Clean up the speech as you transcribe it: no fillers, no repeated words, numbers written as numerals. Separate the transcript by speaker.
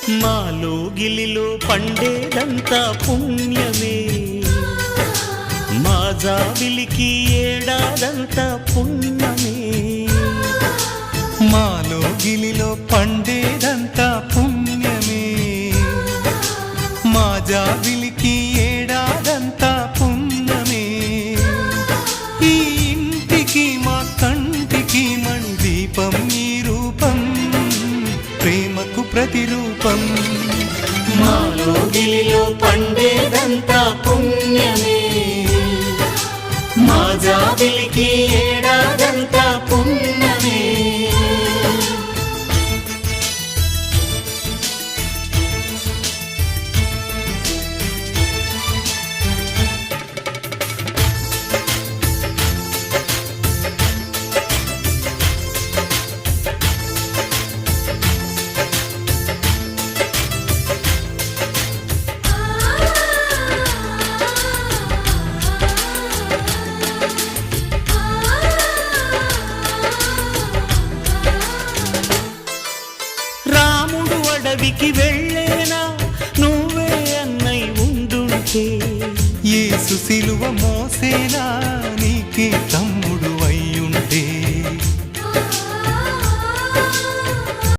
Speaker 1: మాలో గిలిలో పండేదంతా పుణ్యమే, మా జాబిలికి ఏడాదంతా పుణ్యమే.
Speaker 2: మాలో గిలిలో పండేదంతా పుణ్యమే, మా జాబిలికి ఏడాదంతా పుణ్యమే. ఈ ఇంటికి మా కంటికి మణి దీపం ఈ రూపం, ప్రేమకు ప్రతిరూపం.
Speaker 1: మాలో గిలిలో పండేదంతా పుణ్యమే, మా జాబిలికి ఏడాదంతా పుణ్యమే. రాముడు అడవికి వెళ్ళేనా నువ్వే అన్నై ఉండుంటే,
Speaker 2: యేసు సిలువ మోసేనా నీకే తమ్ముడు